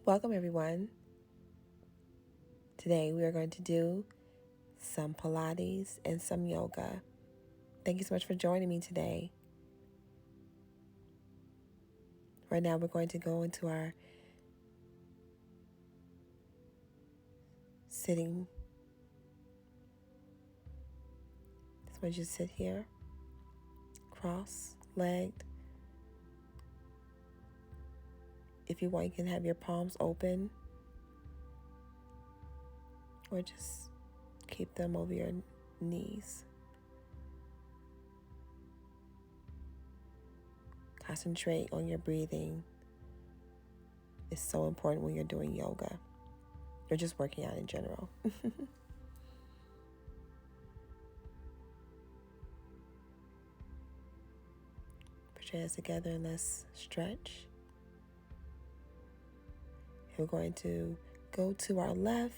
Welcome everyone. Today we are going to do some Pilates and some yoga. Thank you so much for joining me today. Right now we're going to go into our sitting. So we just sit here, cross-legged. If you want, you can have your palms open or just keep them over your knees. Concentrate on your breathing. It's so important when you're doing yoga or just working out in general. Put your hands together and let's stretch. We're going to go to our left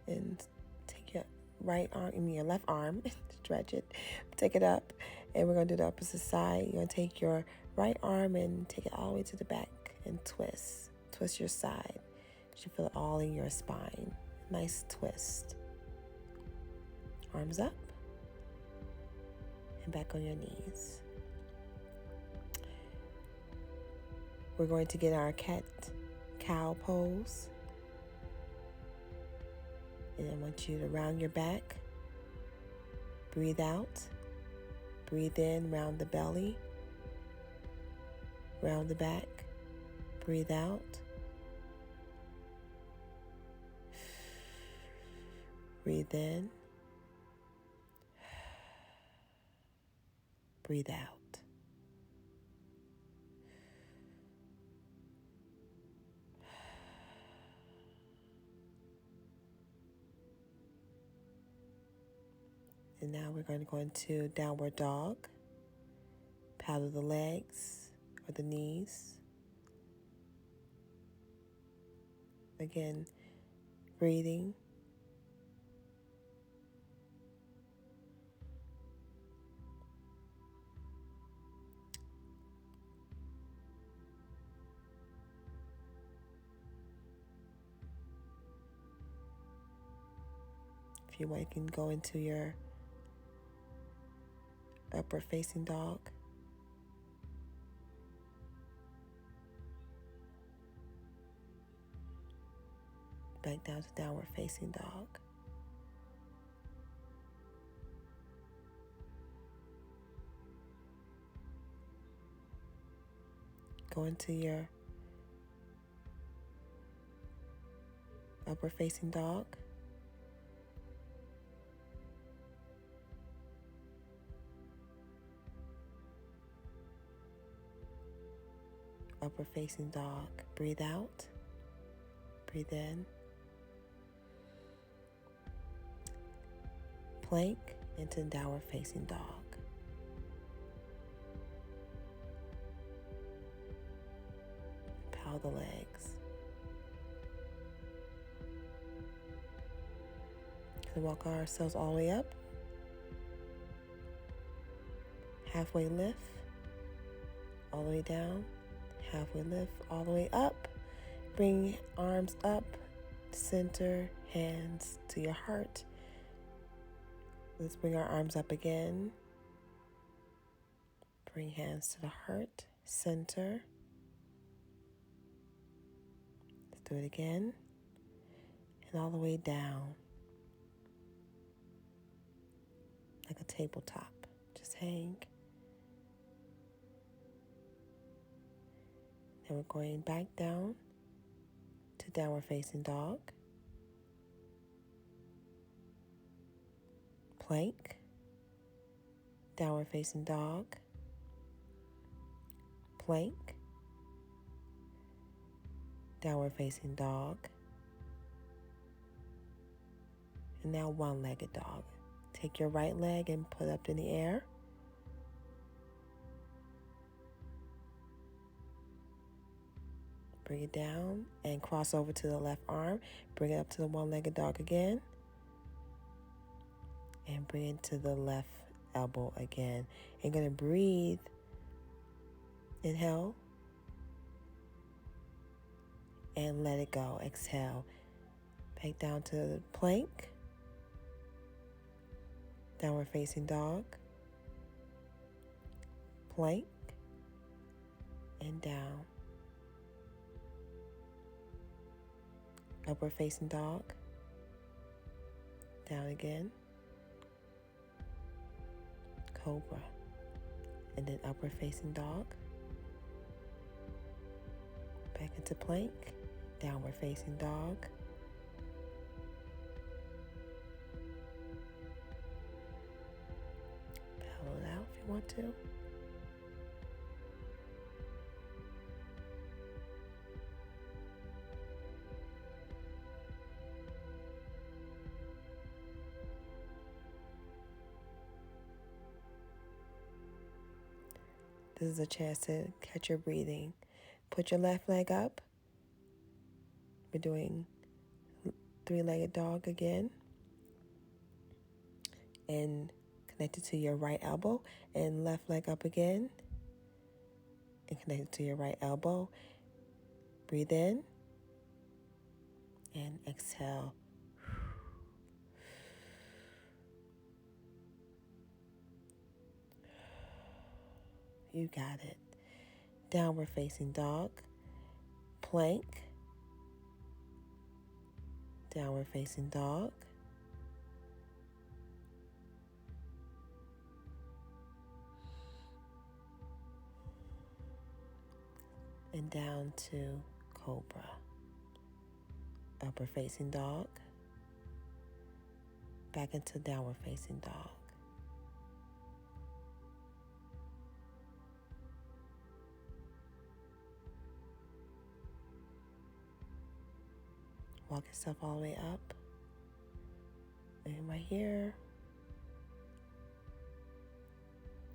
and take your your left arm, stretch it, take it up, and we're going to do the opposite side. You're going to take your right arm and take it all the way to the back and twist. Twist your side. You should feel it all in your spine. Nice twist. Arms up and back on your knees. We're going to get our cat-cow pose. And I want you to round your back. Breathe out. Breathe in, round the belly. Round the back. Breathe out. Breathe in. Breathe out. And now we're going to go into downward dog. Paddle the legs or the knees. Again, breathing. If you want, you can go into your upward facing dog. Back down to downward facing dog. Go into your upward facing dog. Upward facing dog. Breathe out. Breathe in. Plank into downward facing dog. Power the legs. And walk ourselves all the way up. Halfway lift. All the way down. Halfway lift, all the way up. Bring arms up, center, hands to your heart. Let's bring our arms up again. Bring hands to the heart, center. Let's do it again. And all the way down. Like a tabletop. Just hang. And we're going back down to downward facing dog. Plank. Downward facing dog. Plank. Downward facing dog. And now one-legged dog. Take your right leg and put up in the air. Bring it down and cross over to the left arm. Bring it up to the one-legged dog again. And bring it to the left elbow again. And you're going to breathe. Inhale. and let it go. Exhale. Back down to plank. Downward facing dog. Plank. And down. Upward facing dog. Down again. Cobra. And then upward facing dog. Back into plank. Downward facing dog. Bellow it out if you want to. This is a chance to catch your breathing. Put your left leg up. We're doing three-legged dog again. And connect it to your right elbow. And left leg up again. And connect it to your right elbow. Breathe in. And exhale. You got it. Downward facing dog. Plank. Downward facing dog. And down to cobra. Upward facing dog. Back into downward facing dog. Walk yourself all the way up. And right here,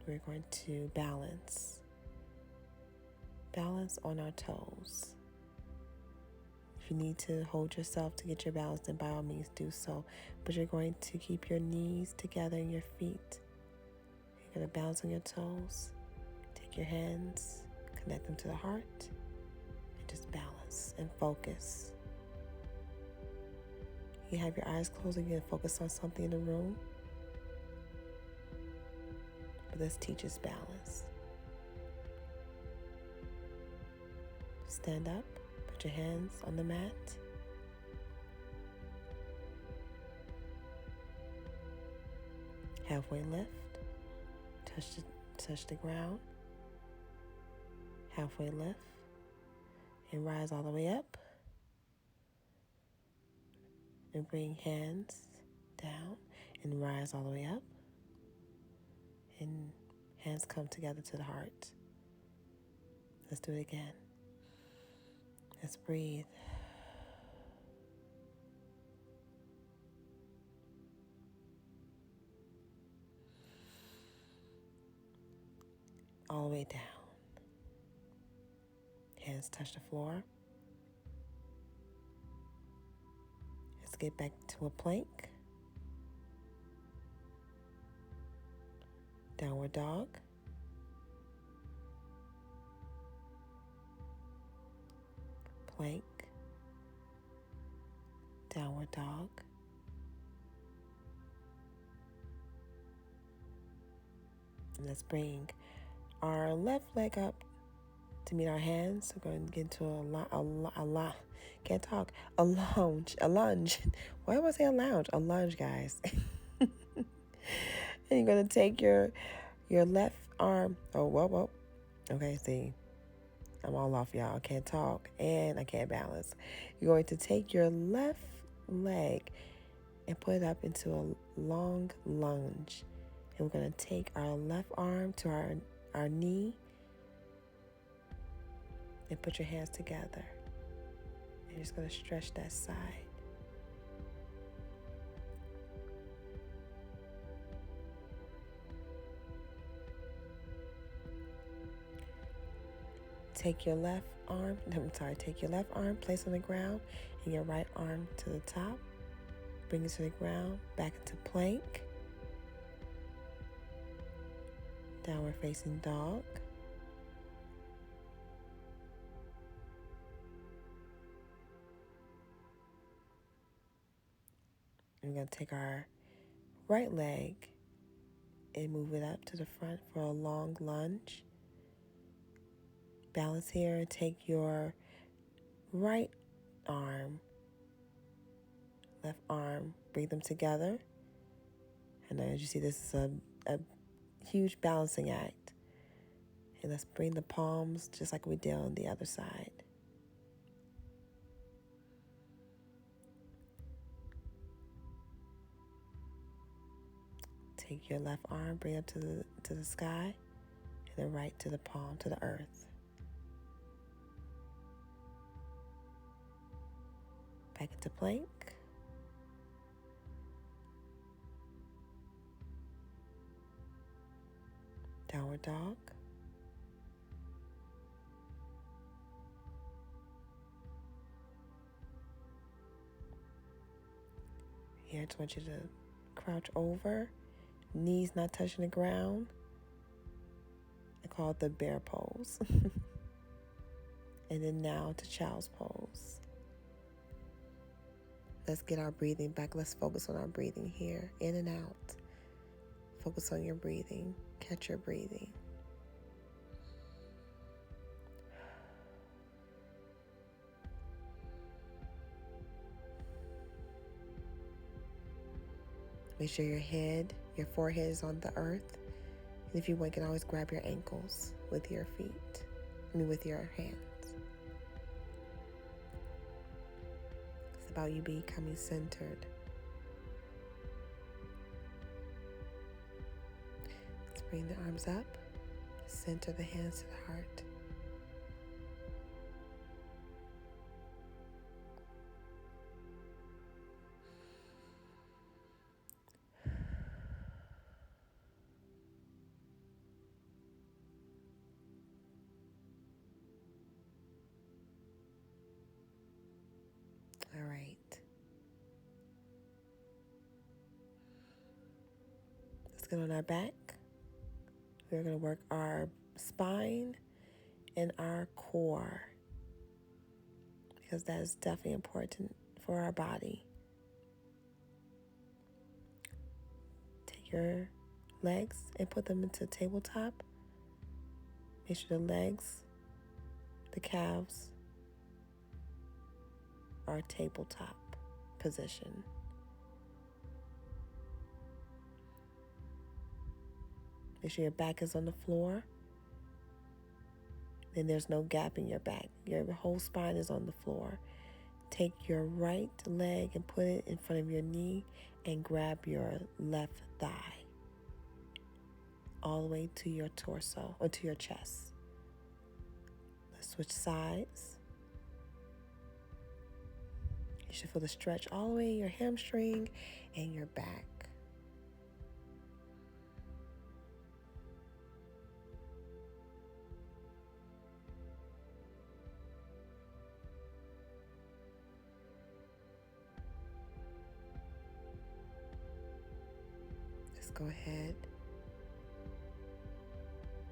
we're going to balance. Balance on our toes. If you need to hold yourself to get your balance, then by all means do so. But you're going to keep your knees together and your feet. You're going to balance on your toes. Take your hands, connect them to the heart, and just balance and focus. You have your eyes closed and you can focus on something in the room. But this teaches balance. Stand up, put your hands on the mat. Halfway lift, touch the ground. Halfway lift, and rise all the way up. And bring hands down and rise all the way up. And hands come together to the heart. Let's do it again. Let's breathe. All the way down. Hands touch the floor. Let's get back to a plank. Downward dog. Plank. Downward dog. And let's bring our left leg up to meet our hands. We're going to get into a lunge. Why am I saying lounge? A lunge, guys. And you're going to take your left arm. Oh, whoa. Okay, see. I'm all off, y'all. I can't talk and I can't balance. You're going to take your left leg and put it up into a long lunge. And we're going to take our left arm to our knee and put your hands together. And you're just going to stretch that side. Take your left arm, place on the ground, and your right arm to the top. Bring it to the ground, back into plank. Downward facing dog. we're going to take our right leg and move it up to the front for a long lunge. Balance here and take your right arm, left arm, bring them together. And as you see, this is a huge balancing act. And let's bring the palms just like we did on the other side. Take your left arm, bring it up to the sky, and then right to the palm, to the earth. Back into plank. Downward dog. Here, I just want you to crouch over, knees not touching the ground. I call it the bear pose. And then now to child's pose. Let's get our breathing back. Let's focus on our breathing here, in and out. Focus on your breathing. Catch your breathing. Make sure your forehead is on the earth. And if you want, you can always grab your ankles with your feet. With your hands. It's about you becoming centered. Let's bring the arms up. Center the hands to the heart. All right. Let's get on our back. We're going to work our spine and our core because that is definitely important for our body. Take your legs and put them into tabletop. Make sure the legs, the calves, are tabletop position. Make sure your back is on the floor. Then there's no gap in your back. Your whole spine is on the floor. Take your right leg and put it in front of your knee and grab your left thigh all the way to your torso or to your chest. Let's switch sides. You should feel the stretch all the way in your hamstring and your back. Let's go ahead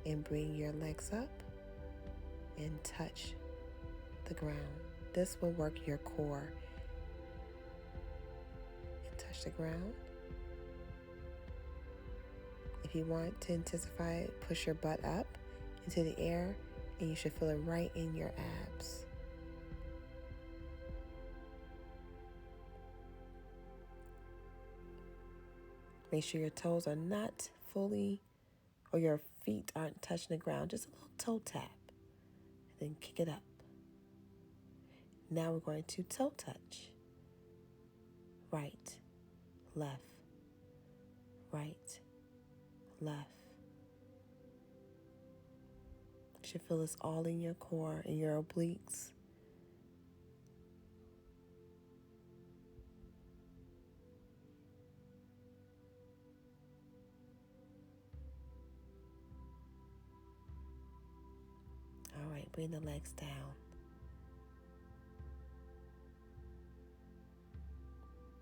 and bring your legs up and touch the ground. This will work your core. And touch the ground. If you want to intensify it, push your butt up into the air and you should feel it right in your abs. Make sure your toes are not fully, or your feet aren't touching the ground, just a little toe tap. And then kick it up. Now we're going to toe touch. Right, left, right, left. You should feel this all in your core, in your obliques. All right, bring the legs down.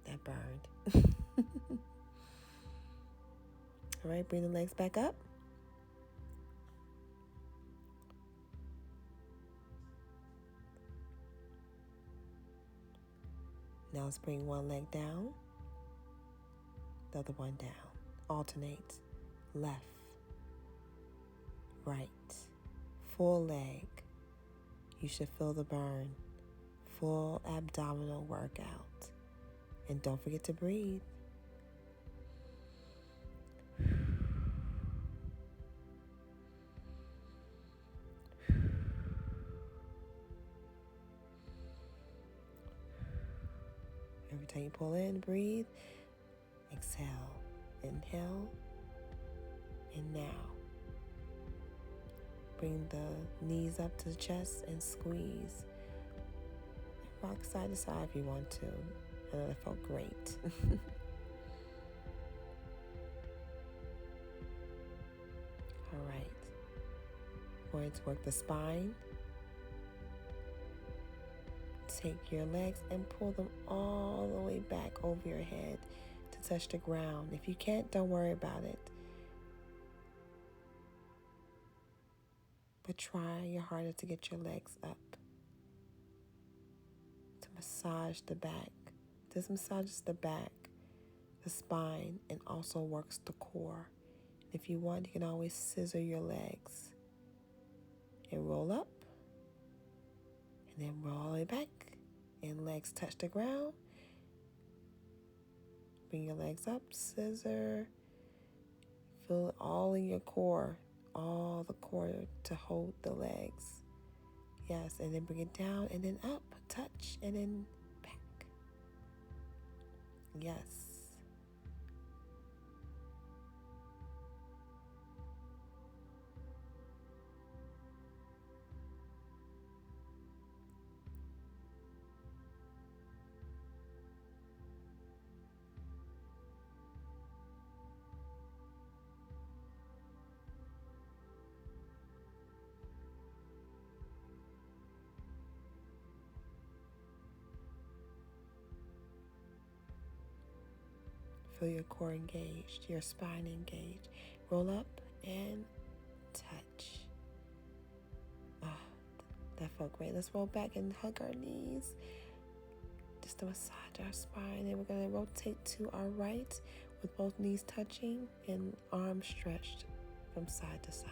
That burned. All right, bring the legs back up. Now let's bring one leg down. the other one down. Alternate. Left, right, full leg. You should feel the burn. Full abdominal workout. And don't forget to breathe. Every time you pull in, breathe. Exhale. Inhale. And now, bring the knees up to the chest and squeeze. Rock side to side if you want to. I know that felt great. All right. Going to work the spine. Take your legs and pull them all the way back over your head to touch the ground. If you can't, don't worry about it. But try your hardest to get your legs up. To massage the back. This massages the back, the spine, and also works the core. If you want, you can always scissor your legs. And roll up. And then roll all the way back. And legs touch the ground. Bring your legs up, scissor. Feel it all in your core. All the core to hold the legs. Yes, and then bring it down and then up, touch, and then back. Yes. Feel your core engaged, your spine engaged. Roll up and touch. Oh, that felt great. Let's roll back and hug our knees. Just to massage our spine. And we're going to rotate to our right with both knees touching and arms stretched from side to side.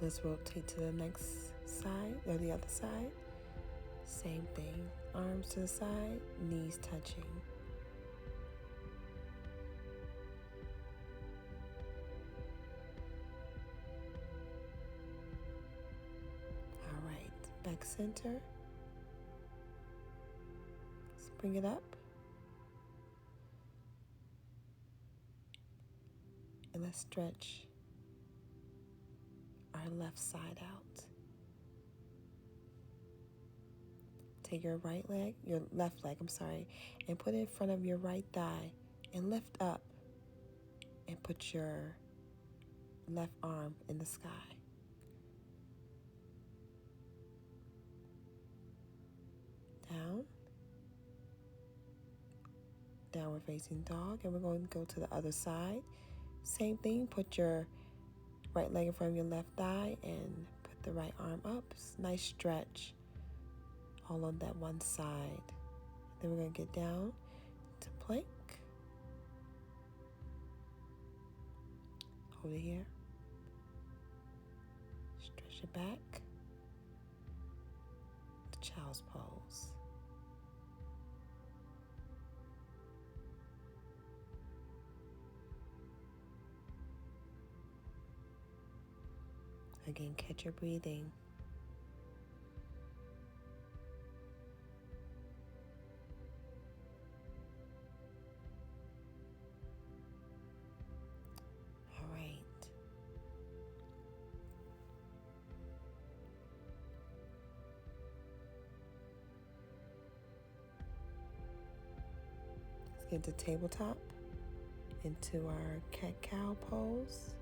Let's rotate to the next side, or the other side. Same thing. Arms to the side, knees touching. All right, back center. Let's bring it up. And let's stretch our left side out. Take your left leg, and put it in front of your right thigh and lift up and put your left arm in the sky. Down. Downward facing dog, and we're going to go to the other side. Same thing, put your right leg in front of your left thigh and put the right arm up. Nice stretch all on that one side. Then we're going to get down to plank. Over here. Stretch it back to child's pose. Again, catch your breathing. All right. Let's get to tabletop into our cat-cow pose.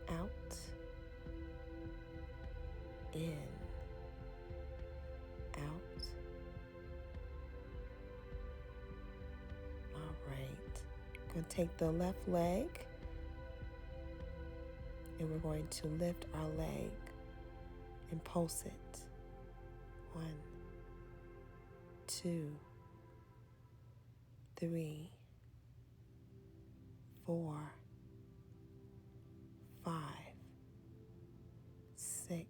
Out, in, out. All right. Going to take the left leg And we're going to lift our leg and pulse it. 1, 2, 3, 4, 5, 6,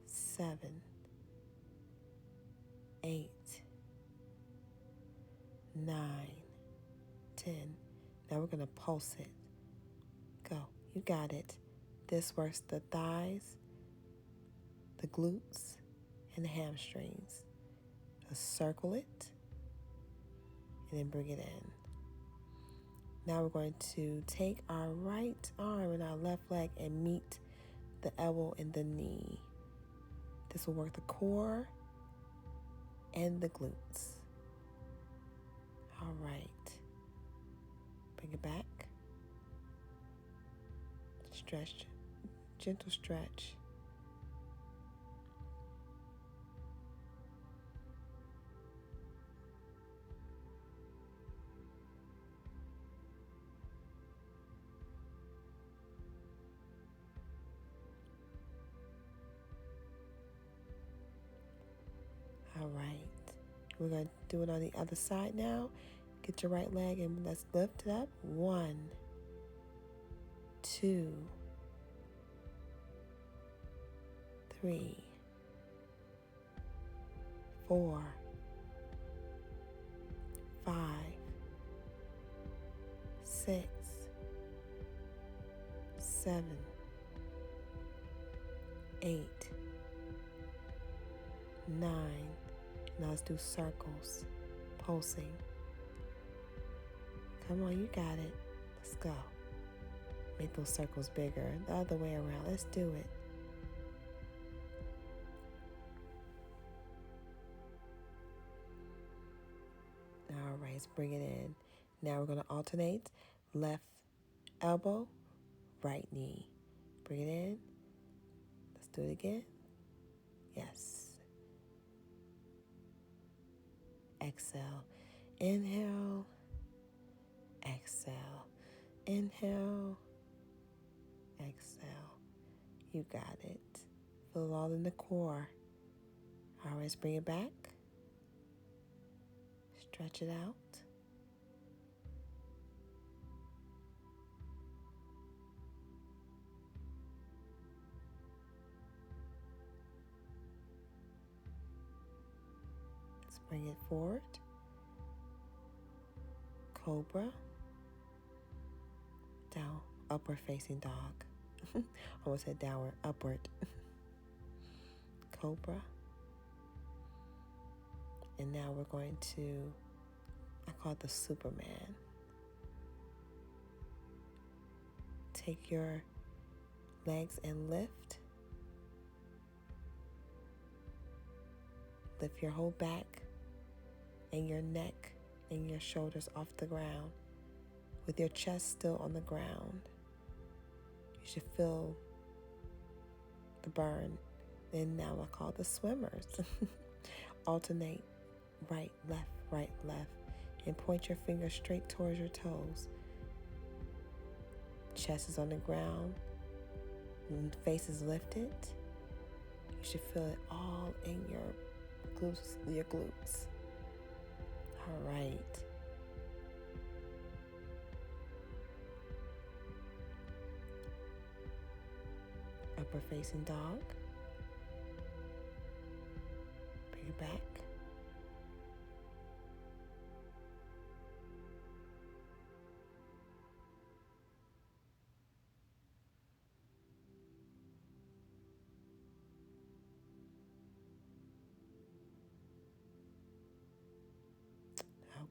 7, 8, 9, 10. Now we're going to pulse it. Go. You got it. This works the thighs, the glutes, and the hamstrings. Just circle it and then bring it in. Now we're going to take our right arm and our left leg and meet the elbow and the knee. This will work the core and the glutes. All right. Bring it back. Stretch, gentle stretch. All right. We're going to do it on the other side now. Get your right leg and let's lift it up. 1, 2, 3, 4, 5, 6, 7, 8, 9. Now let's do circles, pulsing. Come on, you got it. Let's go. Make those circles bigger. The other way around. Let's do it. All right, let's bring it in. Now we're going to alternate left elbow, right knee. Bring it in. Let's do it again. Yes. Exhale. Inhale. Exhale. Inhale. Exhale. You got it. Feel it all in the core. All right, let's bring it back. Stretch it out. Let's bring it forward. Cobra. Down. Upward facing dog. Almost said downward. Upward. Cobra. And now we're going to, I call it the Superman. Take your legs and lift. Lift your whole back and your neck and your shoulders off the ground with your chest still on the ground. You should feel the burn. And now I call the swimmers. Alternate right, left, and point your fingers straight towards your toes. Chest is on the ground, face is lifted. You should feel it all in your glutes. All right. Upper facing dog. Bring it back.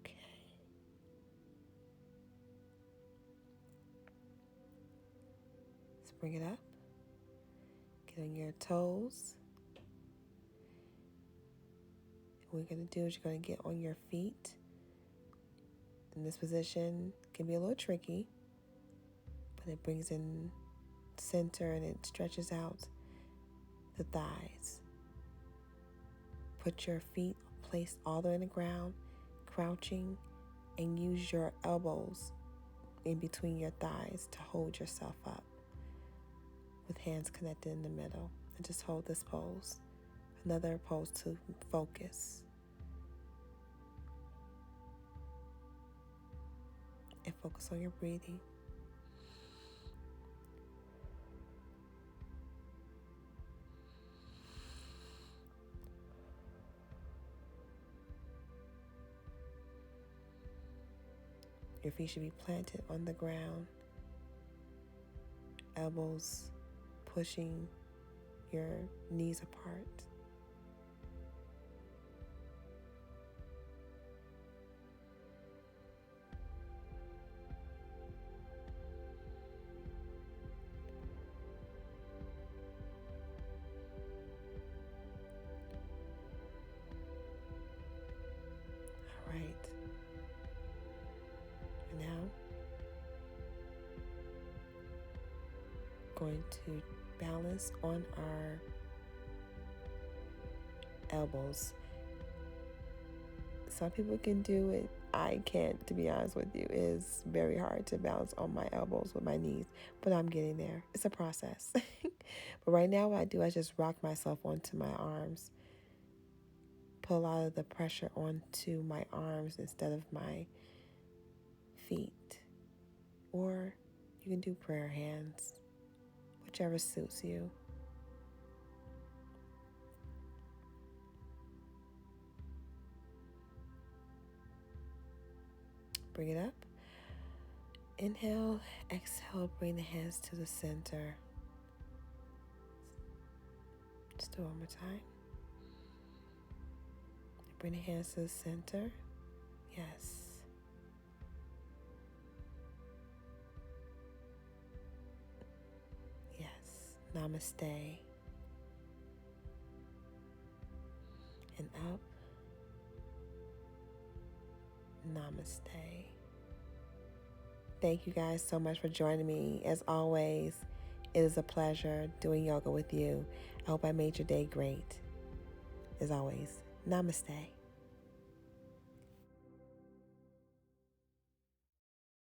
Okay. Let's bring it up. Get on your toes. What you're going to do is you're going to get on your feet. In this position can be a little tricky, but it brings in center and it stretches out the thighs. Put your feet placed all the way in the ground, crouching, and use your elbows in between your thighs to hold yourself up with hands connected in the middle. And just hold this pose. Another pose to focus. And focus on your breathing. Your feet should be planted on the ground. Elbows pushing your knees apart. All right. And now, going to balance on our elbows. Some people can do it. I can't, to be honest with you. It is very hard to balance on my elbows with my knees, but I'm getting there. It's a process. But right now what I do, I just rock myself onto my arms. Put a lot of the pressure onto my arms instead of my feet. Or you can do prayer hands, whichever suits you. Bring it up. Inhale, exhale, bring the hands to the center. Just do it one more time. Bring the hands to the center. Yes. Yes. Namaste. And up. Namaste. Thank you guys so much for joining me. As always, it is a pleasure doing yoga with you. I hope I made your day great. As always, namaste.